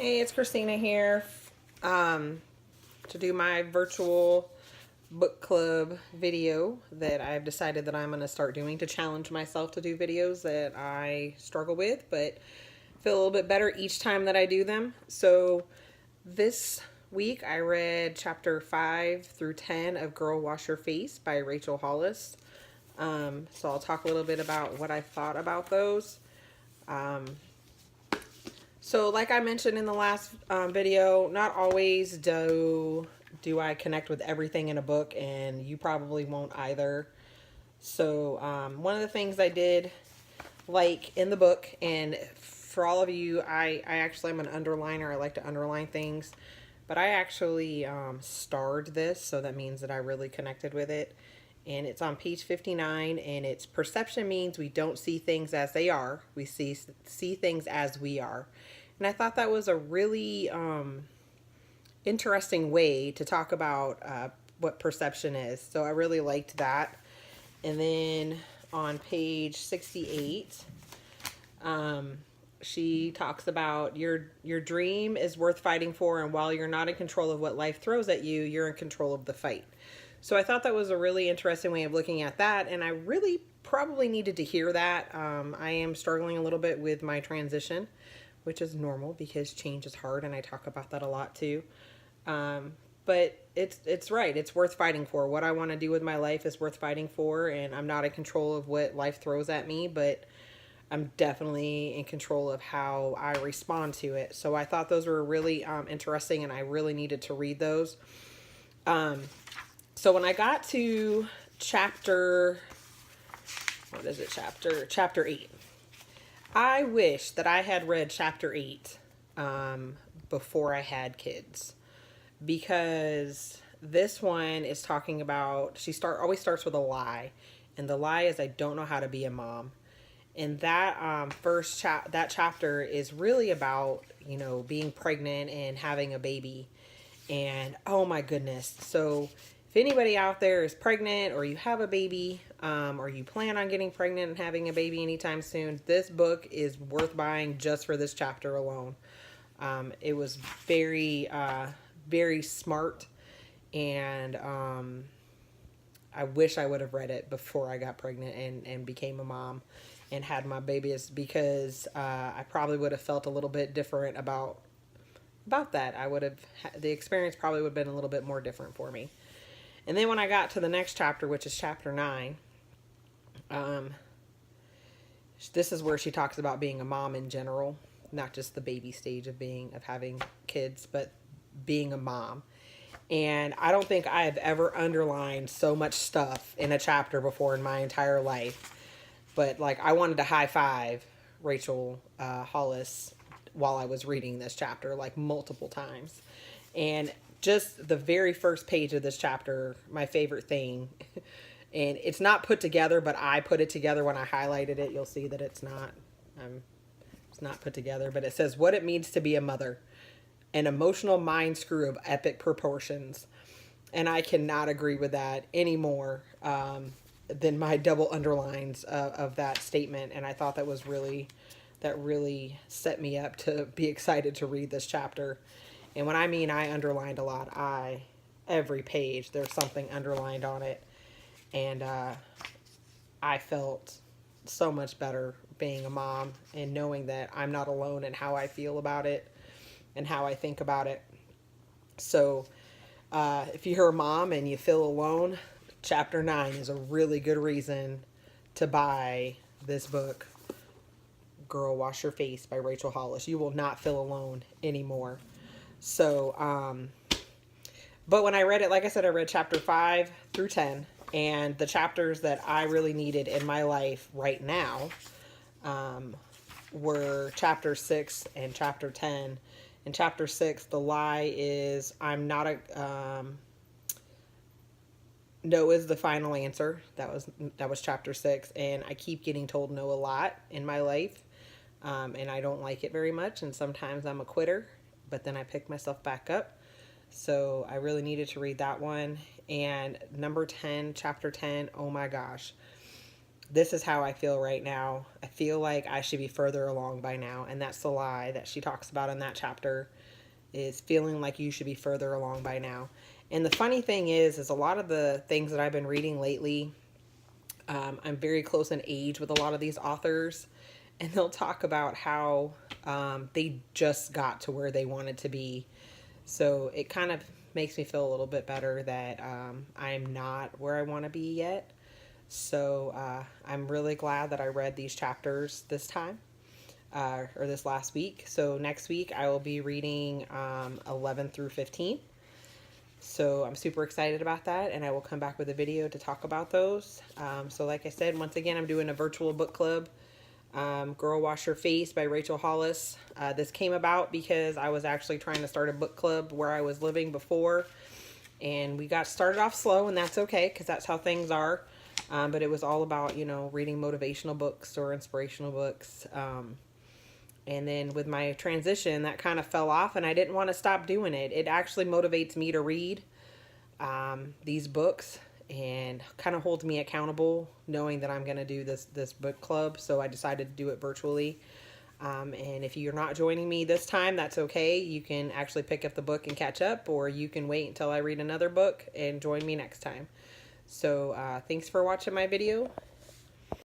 Hey, it's Christina here to do my virtual book club video that I've decided that I'm going to start doing to challenge myself to do videos that I struggle with, but feel a little bit better each time that I do them. So this week I read chapter 5 through 10 of Girl Wash Your Face by Rachel Hollis. So I'll talk a little bit about what I thought about those. So like I mentioned in the last video, not always do I connect with everything in a book, and you probably won't either. So one of the things I did like in the book, and for all of you, I actually am an underliner. I like to underline things. But I actually starred this, so that means that I really connected with it. And it's on page 59, and it's perception means we don't see things as they are. We see things as we are. And I thought that was a really interesting way to talk about what perception is. So I really liked that. And then on page 68, she talks about your dream is worth fighting for, and while you're not in control of what life throws at you, you're in control of the fight. So I thought that was a really interesting way of looking at that, and I really probably needed to hear that. I am struggling a little bit with my transition, which is normal because change is hard, and I talk about that a lot too. But it's right. It's worth fighting for. What I want to do with my life is worth fighting for, and I'm not in control of what life throws at me, but I'm definitely in control of how I respond to it. So I thought those were really interesting, and I really needed to read those. So when I got to chapter 8. I wish that I had read chapter 8 before I had kids, because this one is talking about, always starts with a lie, and the lie is I don't know how to be a mom. And that that chapter is really about, being pregnant and having a baby. And oh my goodness. So if anybody out there is pregnant, or you have a baby, or you plan on getting pregnant and having a baby anytime soon, this book is worth buying just for this chapter alone. It was very, very smart, and I wish I would have read it before I got pregnant and became a mom and had my babies, because I probably would have felt a little bit different about that. The experience probably would have been a little bit more different for me. And then when I got to the next chapter, which is chapter 9, this is where she talks about being a mom in general, not just the baby stage of having kids, but being a mom. And I don't think I have ever underlined so much stuff in a chapter before in my entire life. But like, I wanted to high five Rachel Hollis while I was reading this chapter, like multiple times. And just the very first page of this chapter, my favorite thing, and it's not put together, but I put it together when I highlighted it. You'll see that it's not put together, but it says what it means to be a mother, an emotional mind screw of epic proportions. And I cannot agree with that anymore than my double underlines of that statement. And I thought that really set me up to be excited to read this chapter. And when I mean I underlined a lot, every page there's something underlined on it. And I felt so much better being a mom and knowing that I'm not alone in how I feel about it and how I think about it. So if you're a mom and you feel alone, chapter 9 is a really good reason to buy this book, Girl Wash Your Face by Rachel Hollis. You will not feel alone anymore. So, but when I read it, like I said, I read chapter 5 through 10, and the chapters that I really needed in my life right now were chapter 6 and chapter 10. In chapter 6, the lie is no is the final answer. That was chapter 6, and I keep getting told no a lot in my life, and I don't like it very much, and sometimes I'm a quitter, but then I pick myself back up. So I really needed to read that one. And number 10, chapter 10, oh my gosh. this is how I feel right now. I feel like I should be further along by now. And that's the lie that she talks about in that chapter, is feeling like you should be further along by now. And the funny thing is a lot of the things that I've been reading lately, I'm very close in age with a lot of these authors, and they'll talk about how they just got to where they wanted to be. So it kind of makes me feel a little bit better that I'm not where I want to be yet. So I'm really glad that I read these chapters this time, or this last week. So next week I will be reading 11 through 15. So I'm super excited about that, and I will come back with a video to talk about those. So like I said, once again, I'm doing a virtual book club, Girl Wash Your Face by Rachel Hollis. This came about because I was actually trying to start a book club where I was living before, and we got started off slow, and that's okay because that's how things are. But it was all about, you know, reading motivational books or inspirational books. And then with my transition, that kind of fell off, and I didn't want to stop doing it. It actually motivates me to read these books, and kind of holds me accountable knowing that I'm going to do this book club. So I decided to do it virtually. And if you're not joining me this time, that's okay. You can actually pick up the book and catch up, or you can wait until I read another book and join me next time. So thanks for watching my video,